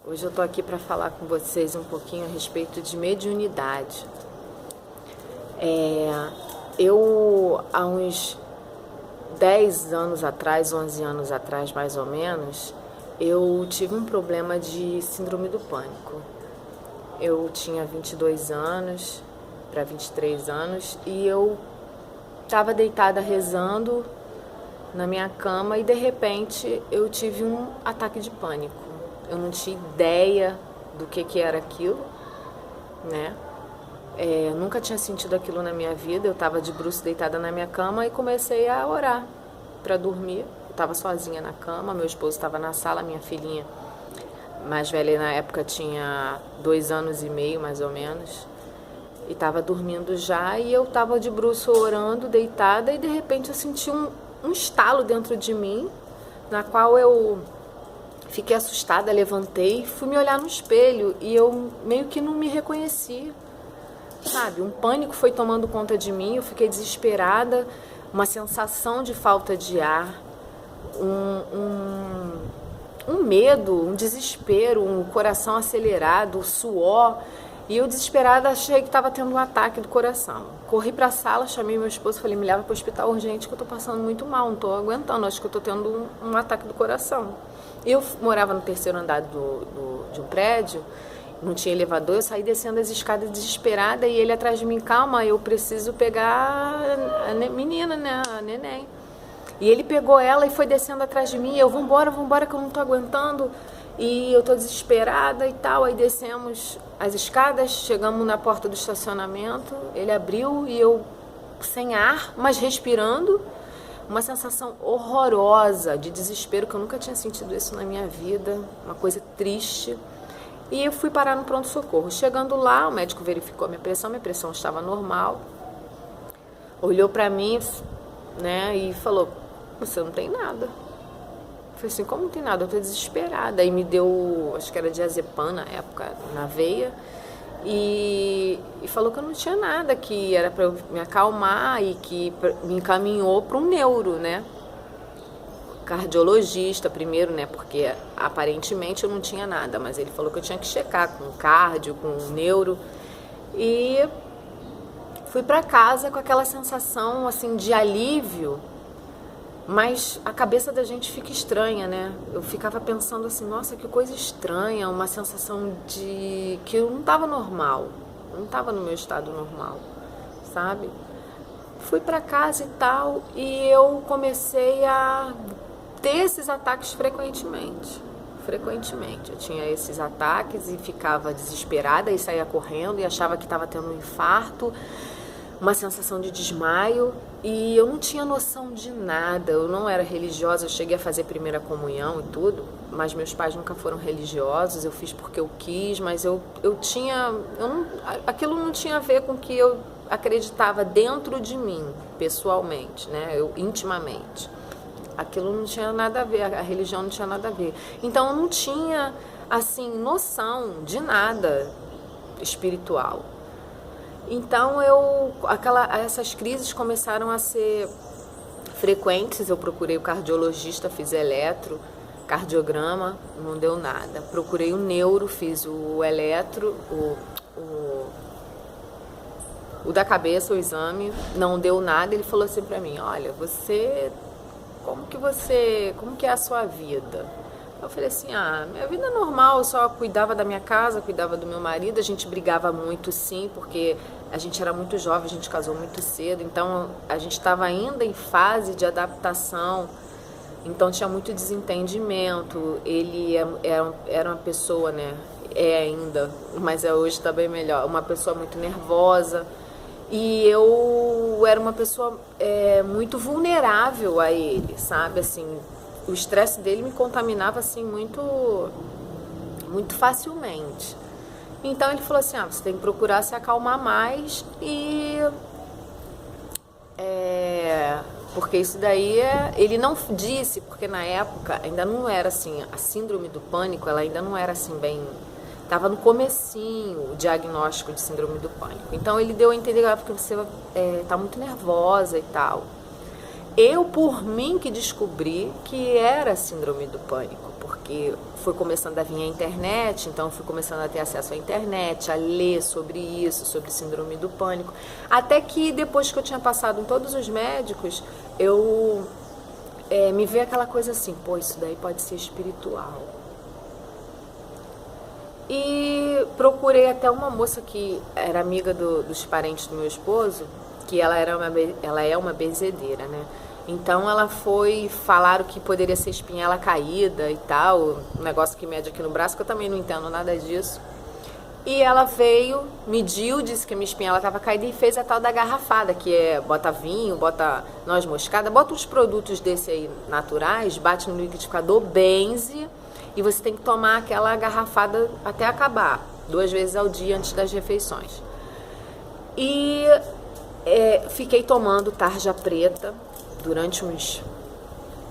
Hoje eu tô aqui para falar com vocês um pouquinho a respeito de mediunidade. Eu, há uns 10 anos atrás, 11 anos atrás mais ou menos, eu tive um problema de síndrome do pânico. Eu tinha 22 anos para 23 anos e eu estava deitada rezando na minha cama e de repente eu tive um ataque de pânico. Eu não tinha ideia do que era aquilo, né? Nunca tinha sentido aquilo na minha vida. Eu estava de bruços deitada na minha cama e comecei a orar para dormir. Eu estava sozinha na cama, meu esposo estava na sala, minha filhinha mais velha na época tinha 2 anos e meio mais ou menos, e estava dormindo já, e eu estava de bruço orando, deitada, e de repente eu senti um estalo dentro de mim, na qual eu fiquei assustada, levantei, fui me olhar no espelho e eu meio que não me reconheci, sabe? Um pânico foi tomando conta de mim, eu fiquei desesperada, uma sensação de falta de ar, um medo, um desespero, um coração acelerado, suor. E eu desesperada achei que estava tendo um ataque do coração. Corri para a sala, chamei meu esposo, falei, me leva para o hospital urgente que eu estou passando muito mal, não estou aguentando, acho que eu estou tendo um ataque do coração. Eu morava no 3º andar de um prédio, não tinha elevador, eu saí descendo as escadas desesperada e ele atrás de mim, calma, eu preciso pegar a menina, né, a neném. E ele pegou ela e foi descendo atrás de mim, eu, vambora que eu não estou aguentando. E eu estou desesperada e tal, aí descemos as escadas, chegamos na porta do estacionamento, ele abriu e eu sem ar, mas respirando, uma sensação horrorosa de desespero, que eu nunca tinha sentido isso na minha vida, uma coisa triste. E eu fui parar no pronto-socorro. Chegando lá, o médico verificou minha pressão estava normal, olhou para mim, né, e falou, você não tem nada. Eu falei assim, como não tem nada? Eu tô desesperada. Aí me deu, acho que era diazepam na época, na veia, e falou que eu não tinha nada, que era para eu me acalmar e que me encaminhou para um neuro, né? Cardiologista primeiro, né? Porque aparentemente eu não tinha nada, mas ele falou que eu tinha que checar com cardio, com neuro. E fui para casa com aquela sensação assim de alívio. Mas a cabeça da gente fica estranha, né? Eu ficava pensando assim, nossa, que coisa estranha, uma sensação de que eu não estava normal, não estava no meu estado normal, sabe? Fui para casa e tal, e eu comecei a ter esses ataques frequentemente. Eu tinha esses ataques e ficava desesperada e saía correndo e achava que estava tendo um infarto, uma sensação de desmaio, e eu não tinha noção de nada. Eu não era religiosa, eu cheguei a fazer primeira comunhão e tudo, mas meus pais nunca foram religiosos, eu fiz porque eu quis, mas aquilo não tinha a ver com o que eu acreditava dentro de mim, pessoalmente, né, intimamente. Aquilo não tinha nada a ver, a religião não tinha nada a ver. Então eu não tinha, assim, noção de nada espiritual. Então essas crises começaram a ser frequentes. Eu procurei o cardiologista, fiz cardiograma, não deu nada. Procurei o neuro, fiz o eletro, o da cabeça, o exame, não deu nada. Ele falou assim pra mim, olha, como que é a sua vida? Eu falei assim, minha vida é normal, eu só cuidava da minha casa, cuidava do meu marido, a gente brigava muito sim, porque a gente era muito jovem, a gente casou muito cedo, então a gente estava ainda em fase de adaptação, então tinha muito desentendimento. Ele era uma pessoa, né, ainda, mas hoje está bem melhor, uma pessoa muito nervosa, e eu era uma pessoa muito vulnerável a ele, sabe, assim, o estresse dele me contaminava assim muito facilmente. Então ele falou assim, você tem que procurar se acalmar mais porque isso daí ele não disse, porque na época ainda não era assim, a síndrome do pânico, ela ainda não era assim bem, estava no comecinho o diagnóstico de síndrome do pânico. Então ele deu a entender, porque você está muito nervosa e tal. Eu, por mim, que descobri que era síndrome do pânico, porque porque foi começando a vir a internet, então fui começando a ter acesso à internet, a ler sobre isso, sobre síndrome do pânico, até que depois que eu tinha passado em todos os médicos, me veio aquela coisa assim, pô, isso daí pode ser espiritual. E procurei até uma moça que era amiga dos parentes do meu esposo, que ela é uma benzedeira, né? Então ela falaram que poderia ser espinhela caída e tal, um negócio que mede aqui no braço, que eu também não entendo nada disso. E ela veio, mediu, disse que a minha espinhela estava caída e fez a tal da garrafada, que bota vinho, bota noz moscada, bota uns produtos desse aí naturais, bate no liquidificador, benze, e você tem que tomar aquela garrafada até acabar, 2 vezes ao dia antes das refeições. E fiquei tomando tarja preta durante um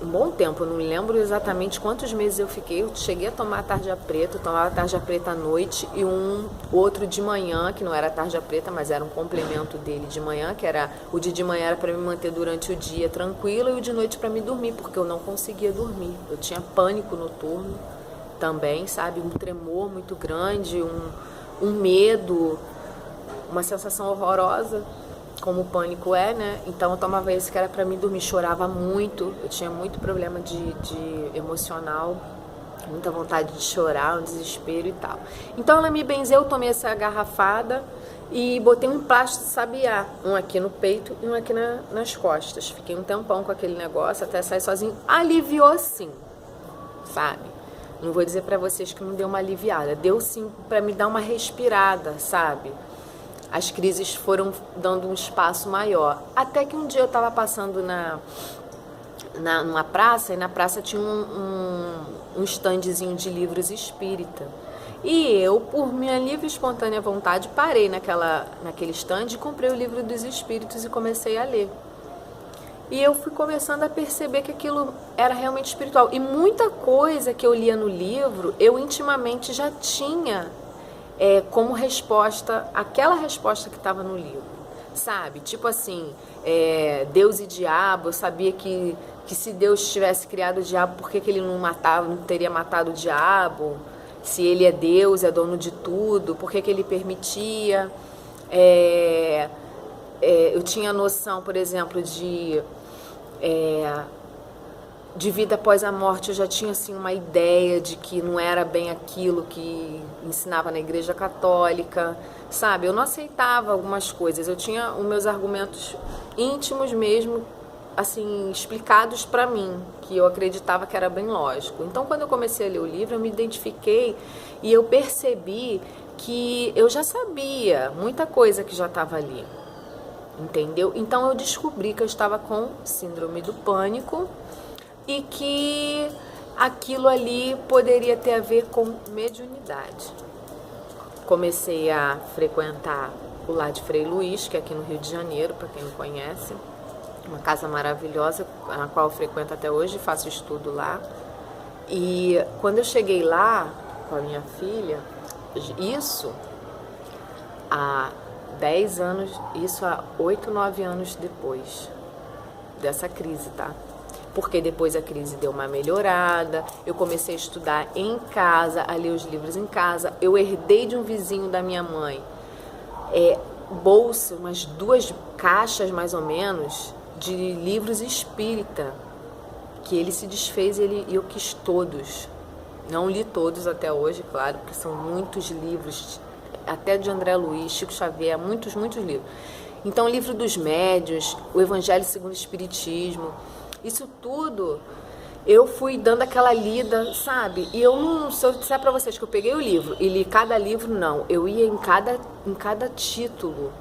bom tempo, eu não lembro exatamente quantos meses eu fiquei. Eu cheguei a tomar tarja preta, eu tomava tarja preta à noite e outro de manhã, que não era tarja preta, mas era um complemento dele de manhã, que era o de manhã era para me manter durante o dia tranquila e o de noite para me dormir, porque eu não conseguia dormir. Eu tinha pânico noturno também, sabe? Um tremor muito grande, um medo, uma sensação horrorosa, como o pânico né? Então eu tomava esse que era pra mim dormir, chorava muito, eu tinha muito problema de emocional, muita vontade de chorar, um desespero e tal. Então ela me benzeu, eu tomei essa garrafada e botei um plástico de sabiá, um aqui no peito e um aqui nas costas. Fiquei um tempão com aquele negócio até sair sozinho. Aliviou sim, sabe? Não vou dizer pra vocês que não deu uma aliviada, deu sim pra me dar uma respirada, sabe? As crises foram dando um espaço maior. Até que um dia eu estava passando numa praça, e na praça tinha um standzinho de livros espírita. E eu, por minha livre e espontânea vontade, parei naquele stand e comprei o livro dos espíritos e comecei a ler. E eu fui começando a perceber que aquilo era realmente espiritual. E muita coisa que eu lia no livro, eu intimamente já tinha como resposta, aquela resposta que estava no livro, sabe? Tipo assim, Deus e diabo, eu sabia que se Deus tivesse criado o diabo, por que ele não teria matado o diabo? Se ele é Deus, é dono de tudo, por que ele permitia? Eu tinha noção, por exemplo, de vida após a morte. Eu já tinha assim uma ideia de que não era bem aquilo que ensinava na Igreja Católica, sabe? Eu não aceitava algumas coisas, eu tinha os meus argumentos íntimos mesmo, assim, explicados para mim, que eu acreditava que era bem lógico. Então, quando eu comecei a ler o livro, eu me identifiquei e eu percebi que eu já sabia muita coisa que já estava ali, entendeu? Então, eu descobri que eu estava com síndrome do pânico e que aquilo ali poderia ter a ver com mediunidade. Comecei a frequentar o Lar de Frei Luís, que é aqui no Rio de Janeiro, para quem não conhece, uma casa maravilhosa, a qual eu frequento até hoje, faço estudo lá. E quando eu cheguei lá com a minha filha, isso há 10 anos, isso há 8, 9 anos depois dessa crise, tá? Porque depois a crise deu uma melhorada, eu comecei a estudar em casa, a ler os livros em casa. Eu herdei de um vizinho da minha mãe bolsa, umas 2 caixas mais ou menos, de livros espírita, que ele se desfez e eu quis todos. Não li todos até hoje, claro, porque são muitos livros, até de André Luiz, Chico Xavier, muitos livros. Então, o livro dos médiuns, o Evangelho segundo o Espiritismo, isso tudo eu fui dando aquela lida, sabe? E eu não, se eu disser pra vocês que eu peguei o livro e li cada livro, não. Eu ia em cada título,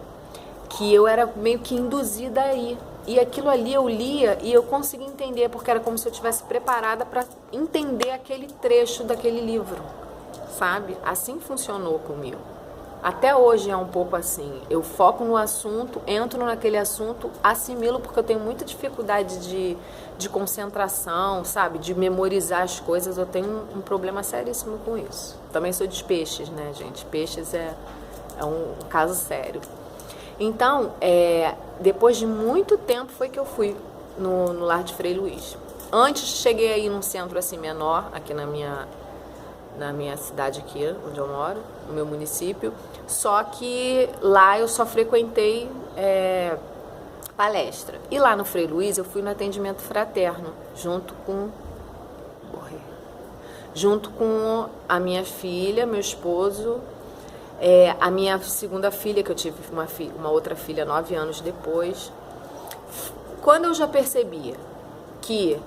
que eu era meio que induzida aí. E aquilo ali eu lia e eu conseguia entender, porque era como se eu estivesse preparada para entender aquele trecho daquele livro, sabe? Assim funcionou comigo. Até hoje é um pouco assim, eu foco no assunto, entro naquele assunto, assimilo, porque eu tenho muita dificuldade de concentração, sabe, de memorizar as coisas. Eu tenho um problema seríssimo com isso. Também sou de peixes, né, gente? Peixes é um caso sério. Então, depois de muito tempo foi que eu fui no Lar de Frei Luís. Antes cheguei aí num centro assim menor, aqui na minha cidade aqui, onde eu moro, no meu município. Só que lá eu só frequentei palestra. E lá no Frei Luiz eu fui no atendimento fraterno, junto com a minha filha, meu esposo, a minha segunda filha, que eu tive uma outra filha 9 anos depois. Quando eu já percebia que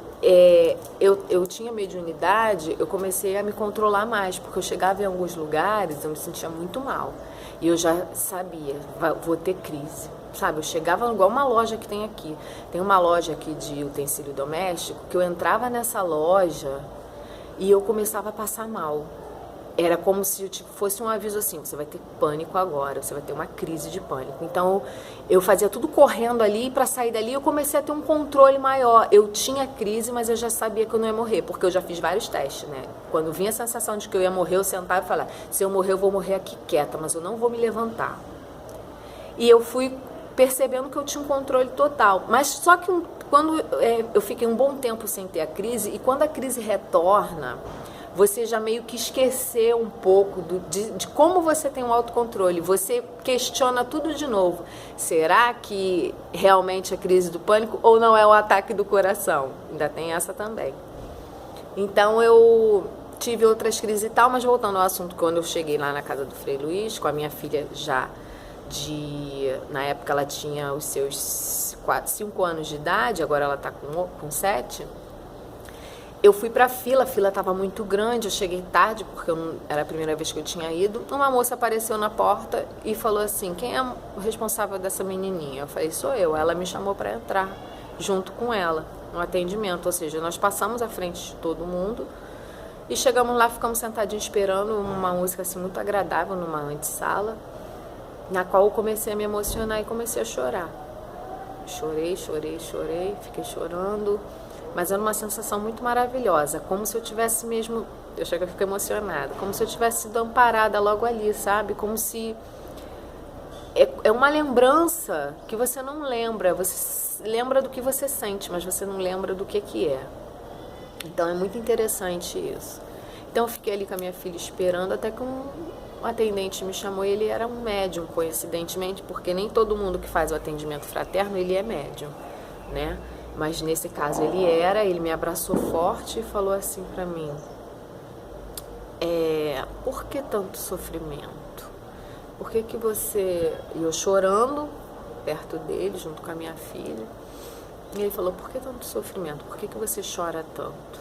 eu tinha mediunidade, eu comecei a me controlar mais, porque eu chegava em alguns lugares, eu me sentia muito mal. E eu já sabia, vou ter crise. Sabe, eu chegava igual uma loja que tem aqui. Tem uma loja aqui de utensílio doméstico, que eu entrava nessa loja e eu começava a passar mal. Era como se fosse um aviso assim, você vai ter pânico agora, você vai ter uma crise de pânico. Então, eu fazia tudo correndo ali, e para sair dali eu comecei a ter um controle maior. Eu tinha crise, mas eu já sabia que eu não ia morrer, porque eu já fiz vários testes, né? Quando vinha a sensação de que eu ia morrer, eu sentava e falava, se eu morrer, eu vou morrer aqui quieta, mas eu não vou me levantar. E eu fui percebendo que eu tinha um controle total. Mas só que quando eu fiquei um bom tempo sem ter a crise, e quando a crise retorna, você já meio que esqueceu um pouco de como você tem um autocontrole. Você questiona tudo de novo. Será que realmente é crise do pânico ou não é o ataque do coração? Ainda tem essa também. Então eu tive outras crises e tal, mas voltando ao assunto, quando eu cheguei lá na casa do Frei Luiz, com a minha filha já na época ela tinha os seus 5 anos de idade, agora ela está com 7. Eu fui pra fila, a fila estava muito grande, eu cheguei tarde, porque era a primeira vez que eu tinha ido. Uma moça apareceu na porta e falou assim, quem é o responsável dessa menininha? Eu falei, sou eu. Ela me chamou para entrar junto com ela no atendimento, ou seja, nós passamos à frente de todo mundo e chegamos lá, ficamos sentadinhos esperando uma música assim muito agradável numa antessala, na qual eu comecei a me emocionar e comecei a chorar. Chorei, fiquei chorando. Mas era uma sensação muito maravilhosa, como se eu tivesse mesmo, eu chego a ficar emocionada, como se eu tivesse sido amparada logo ali, sabe? Como se é uma lembrança que você não lembra, você lembra do que você sente, mas você não lembra do que é. Então é muito interessante isso. Então eu fiquei ali com a minha filha esperando, até que um atendente me chamou, e ele era um médium, coincidentemente, porque nem todo mundo que faz o atendimento fraterno, ele é médium, né? Mas nesse caso ele me abraçou forte e falou assim pra mim, por que tanto sofrimento? Por que você... E eu chorando perto dele, junto com a minha filha, e ele falou, por que tanto sofrimento? Por que você chora tanto?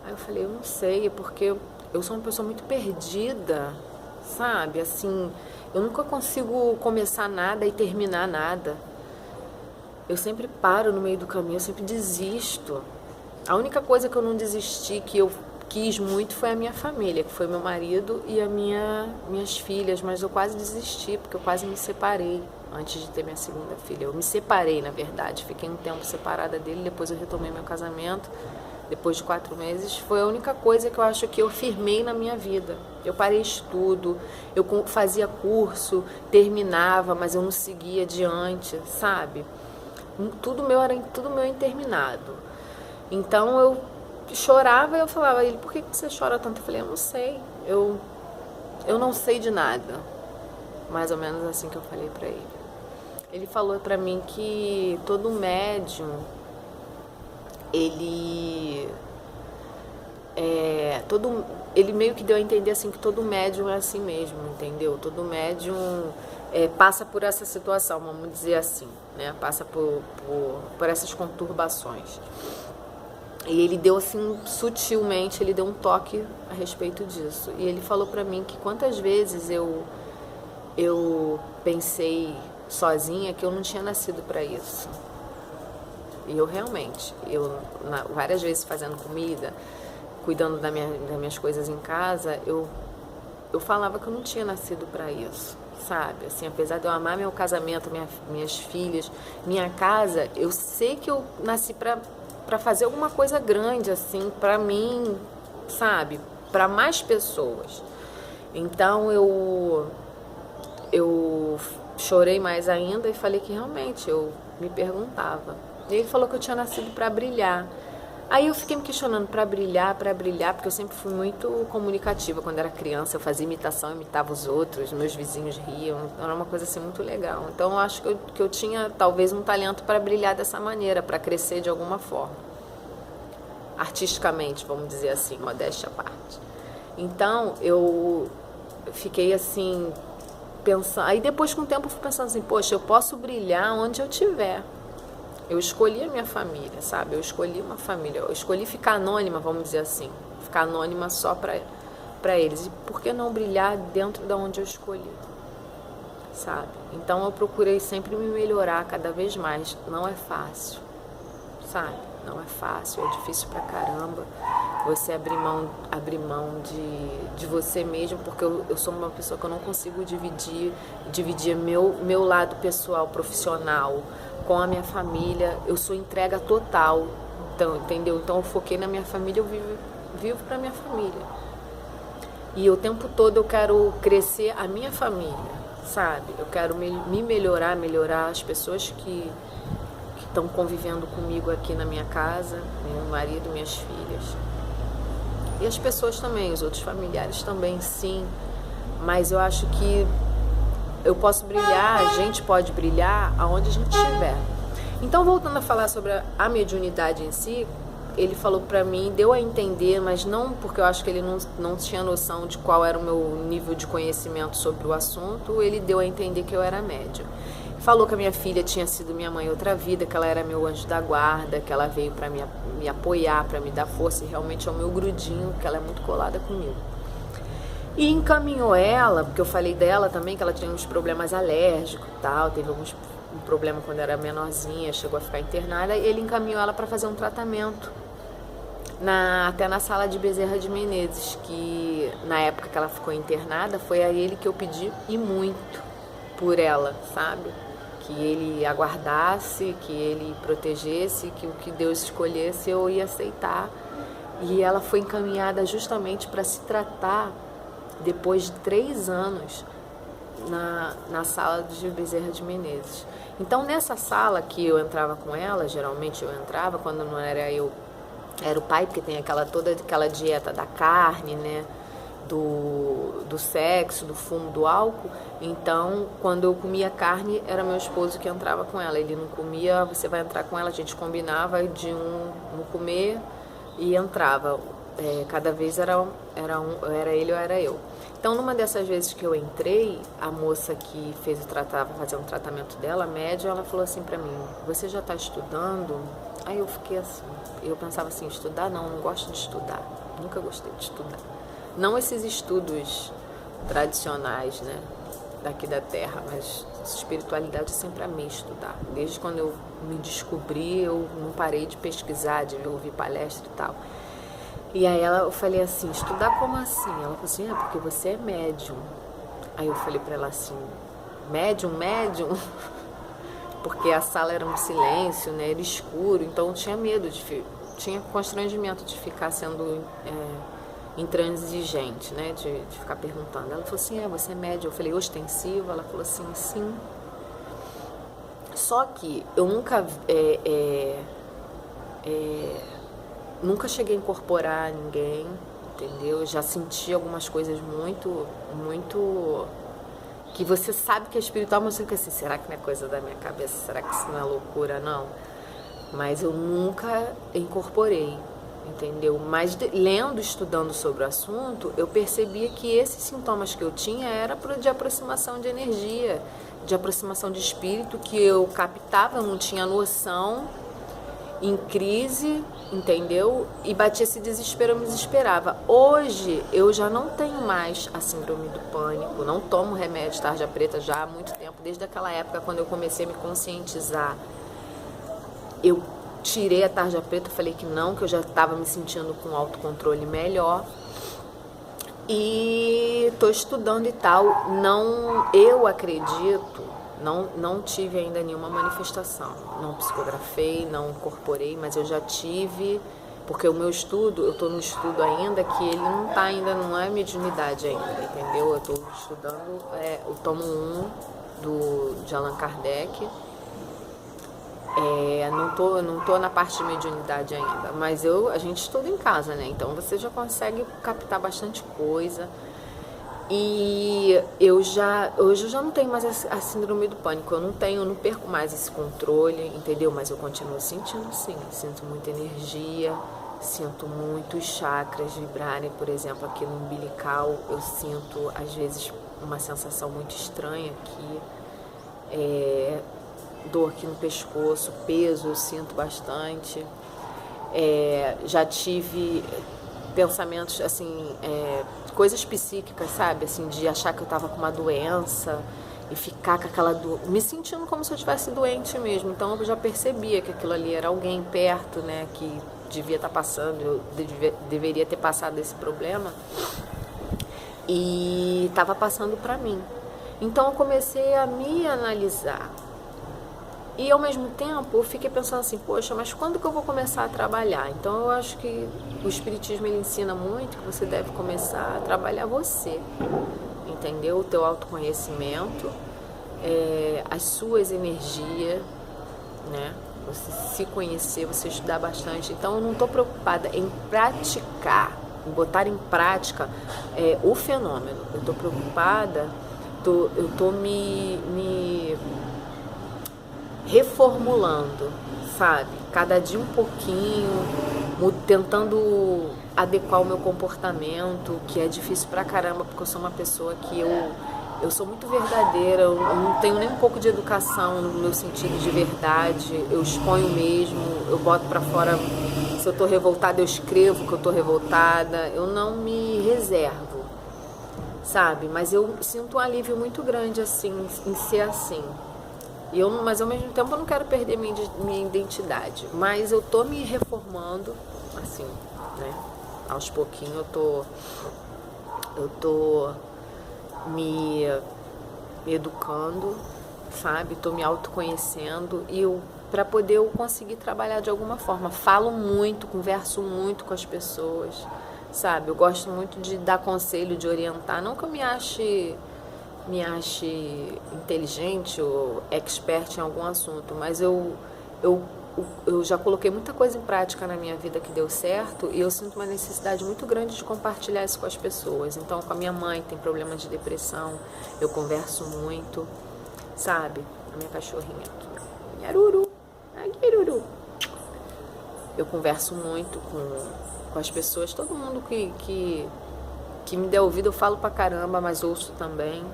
Aí eu falei, eu não sei, porque eu sou uma pessoa muito perdida, sabe? Assim, eu nunca consigo começar nada e terminar nada. Eu sempre paro no meio do caminho, eu sempre desisto. A única coisa que eu não desisti, que eu quis muito, foi a minha família, que foi meu marido e minhas filhas, mas eu quase desisti, porque eu quase me separei antes de ter minha segunda filha. Eu me separei, na verdade, fiquei um tempo separada dele, depois eu retomei meu casamento, depois de 4 meses. Foi a única coisa que eu acho que eu firmei na minha vida. Eu parei estudo, eu fazia curso, terminava, mas eu não seguia adiante, sabe? Tudo meu interminado. Então eu chorava e eu falava a ele, por que você chora tanto? Eu falei, eu não sei, eu não sei de nada. Mais ou menos assim que eu falei pra ele. Ele falou pra mim que todo médium, ele meio que deu a entender assim que todo médium é assim mesmo, entendeu? Todo médium passa por essa situação, vamos dizer assim, né? Passa por essas conturbações. E ele deu assim, sutilmente, ele deu um toque a respeito disso. E ele falou pra mim que quantas vezes eu pensei sozinha que eu não tinha nascido pra isso. E eu realmente, várias vezes fazendo comida, cuidando das minhas coisas em casa, eu falava que eu não tinha nascido pra isso, sabe? Assim, apesar de eu amar meu casamento, minhas filhas, minha casa, eu sei que eu nasci pra fazer alguma coisa grande, assim, pra mim, sabe? Pra mais pessoas. Então eu chorei mais ainda e falei que realmente eu me perguntava. E ele falou que eu tinha nascido pra brilhar. Aí eu fiquei me questionando para brilhar, porque eu sempre fui muito comunicativa. Quando era criança, eu fazia imitação, imitava os outros, meus vizinhos riam, era uma coisa assim muito legal. Então eu acho que eu tinha talvez um talento para brilhar dessa maneira, para crescer de alguma forma. Artisticamente, vamos dizer assim, modéstia à parte. Então eu fiquei assim, pensando. Aí depois com o tempo eu fui pensando assim, poxa, eu posso brilhar onde eu estiver. Eu escolhi a minha família, sabe? Eu escolhi uma família. Eu escolhi ficar anônima, vamos dizer assim. Ficar anônima só para eles. E por que não brilhar dentro da onde eu escolhi? Sabe? Então eu procurei sempre me melhorar cada vez mais. Não é fácil, sabe? Não é fácil, é difícil pra caramba você abrir mão de você mesmo, porque eu sou uma pessoa que eu não consigo dividir meu lado pessoal, profissional, com a minha família. Eu sou entrega total, então, entendeu? Então eu foquei na minha família, eu vivo pra minha família. E o tempo todo eu quero crescer a minha família, sabe? Eu quero me melhorar as pessoas que estão convivendo comigo aqui na minha casa, meu marido, minhas filhas. E as pessoas também, os outros familiares também, sim. Mas eu acho que eu posso brilhar, a gente pode brilhar aonde a gente estiver. Então, voltando a falar sobre a mediunidade em si, ele falou pra mim, deu a entender, mas não porque eu acho que ele não tinha noção de qual era o meu nível de conhecimento sobre o assunto, ele deu a entender que eu era médium. Falou que a minha filha tinha sido minha mãe outra vida, que ela era meu anjo da guarda, que ela veio para me apoiar, para me dar força, e realmente é o meu grudinho, que ela é muito colada comigo. E encaminhou ela, porque eu falei dela também, que ela tinha uns problemas alérgicos e tal, teve um problema quando era menorzinha, chegou a ficar internada, e ele encaminhou ela para fazer um tratamento, até na sala de Bezerra de Menezes, que na época que ela ficou internada, foi a ele que eu pedi e muito por ela, sabe? Que ele aguardasse, que ele protegesse, que o que Deus escolhesse eu ia aceitar. E ela foi encaminhada justamente para se tratar depois de 3 anos na sala de Bezerra de Menezes. Então nessa sala que eu entrava com ela, geralmente eu entrava, quando não era eu, era o pai, porque tem toda aquela dieta da carne, né? Do sexo, do fumo, do álcool. Então, quando eu comia carne, era meu esposo que entrava com ela. Ele não comia, você vai entrar com ela, a gente combinava de não comer e entrava. Cada vez era ele ou era eu. Então, numa dessas vezes que eu entrei, a moça que fazer um tratamento dela, média, ela falou assim pra mim, você já tá estudando? Aí eu fiquei assim, eu pensava assim, estudar não gosto de estudar, nunca gostei de estudar. Não esses estudos tradicionais, né, daqui da Terra, mas espiritualidade eu sempre amei estudar. Desde quando eu me descobri, eu não parei de pesquisar, de ouvir palestra e tal. E aí eu falei assim, estudar como assim? Ela falou assim, porque você é médium. Aí eu falei pra ela assim, médium? Porque a sala era um silêncio, né, era escuro, então eu tinha medo, tinha constrangimento de ficar sendo intransigente, né, de ficar perguntando. Ela falou assim, você é médium? Eu falei, ostensiva? Ela falou assim, sim. Só que eu nunca cheguei a incorporar ninguém, entendeu? Eu já senti algumas coisas muito, muito... que você sabe que é espiritual, mas você fica assim, será que não é coisa da minha cabeça? Será que isso não é loucura? Não. Mas eu nunca incorporei, entendeu? Mas lendo, estudando sobre o assunto, eu percebia que esses sintomas que eu tinha era de aproximação de energia, de aproximação de espírito, que eu captava, eu não tinha noção, em crise, entendeu? E batia esse desespero, eu me desesperava. Hoje, eu já não tenho mais a síndrome do pânico, não tomo remédio tarja preta já há muito tempo, desde aquela época, quando eu comecei a me conscientizar. Eu tirei a tarja preta, falei que não, que eu já estava me sentindo com um autocontrole melhor. E estou estudando e tal. Não, eu acredito, não tive ainda nenhuma manifestação. Não psicografei, não incorporei, mas eu já tive, porque o meu estudo, eu estou no estudo ainda, que ele não está ainda, não é mediunidade ainda, entendeu? Eu estou estudando o tomo 1 de Allan Kardec. Não tô na parte de mediunidade ainda, mas a gente estuda em casa, né? Então você já consegue captar bastante coisa. E hoje eu já não tenho mais a síndrome do pânico, eu não perco mais esse controle, entendeu? Mas eu continuo sentindo sim, sinto muita energia, sinto muitos chakras vibrarem, por exemplo, aqui no umbilical, eu sinto às vezes uma sensação muito estranha aqui, dor aqui no pescoço, peso eu sinto bastante, já tive pensamentos assim, coisas psíquicas, sabe, assim, de achar que eu tava com uma doença e ficar com aquela dor, me sentindo como se eu estivesse doente mesmo. Então eu já percebia que aquilo ali era alguém perto, né, que devia estar passando, eu deveria ter passado esse problema e estava passando para mim. Então eu comecei a me analisar. E ao mesmo tempo eu fiquei pensando assim, poxa, mas quando que eu vou começar a trabalhar? Então eu acho que o Espiritismo ele ensina muito que você deve começar a trabalhar você, entendeu? O teu autoconhecimento, as suas energias, né? Você se conhecer, você estudar bastante. Então eu não estou preocupada em praticar, em botar em prática o fenômeno. Eu estou preocupada, eu estou me reformulando, sabe? Cada dia um pouquinho, tentando adequar o meu comportamento, que é difícil pra caramba, porque eu sou uma pessoa que eu sou muito verdadeira, eu não tenho nem um pouco de educação no meu sentido de verdade, eu exponho mesmo, eu boto pra fora, se eu tô revoltada eu escrevo que eu tô revoltada, eu não me reservo, sabe? Mas eu sinto um alívio muito grande assim, em ser assim. Mas ao mesmo tempo eu não quero perder minha identidade. Mas eu tô me reformando, assim, né? Aos pouquinhos eu tô me educando, sabe? Tô me autoconhecendo para poder eu conseguir trabalhar de alguma forma. Falo muito, converso muito com as pessoas, sabe? Eu gosto muito de dar conselho, de orientar. Não que eu me ache inteligente ou expert em algum assunto, mas eu já coloquei muita coisa em prática na minha vida que deu certo e eu sinto uma necessidade muito grande de compartilhar isso com as pessoas. Então, com a minha mãe, que tem problema de depressão, eu converso muito, sabe? A minha cachorrinha aqui, ó. Yaruru, Yaruru. Eu converso muito com as pessoas, todo mundo que me der ouvido, eu falo pra caramba, mas ouço também.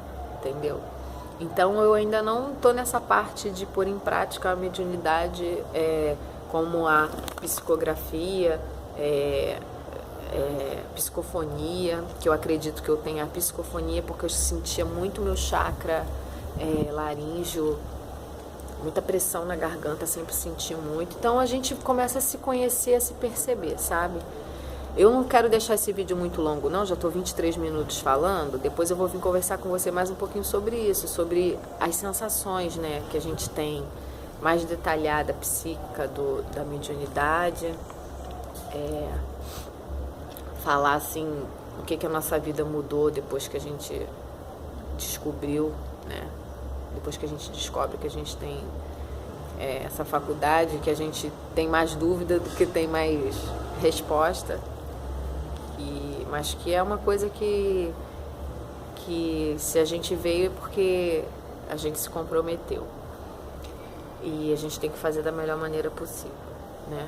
Entendeu? Então eu ainda não estou nessa parte de pôr em prática a mediunidade como a psicografia, psicofonia, que eu acredito que eu tenho a psicofonia porque eu sentia muito meu chakra laríngeo, muita pressão na garganta, sempre senti muito. Então a gente começa a se conhecer, a se perceber, sabe? Eu não quero deixar esse vídeo muito longo não, já estou 23 minutos falando, depois eu vou vir conversar com você mais um pouquinho sobre isso, sobre as sensações, né, que a gente tem mais detalhada, psíquica da mediunidade, falar assim, o que a nossa vida mudou depois que a gente descobriu, né, depois que a gente descobre que a gente tem essa faculdade, que a gente tem mais dúvida do que tem mais resposta. Mas que é uma coisa que se a gente veio é porque a gente se comprometeu. E a gente tem que fazer da melhor maneira possível, né?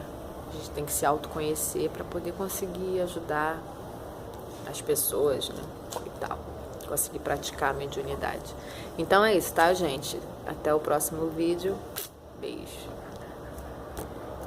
A gente tem que se autoconhecer para poder conseguir ajudar as pessoas, né? E tal. Conseguir praticar a mediunidade. Então é isso, tá, gente? Até o próximo vídeo. Beijo.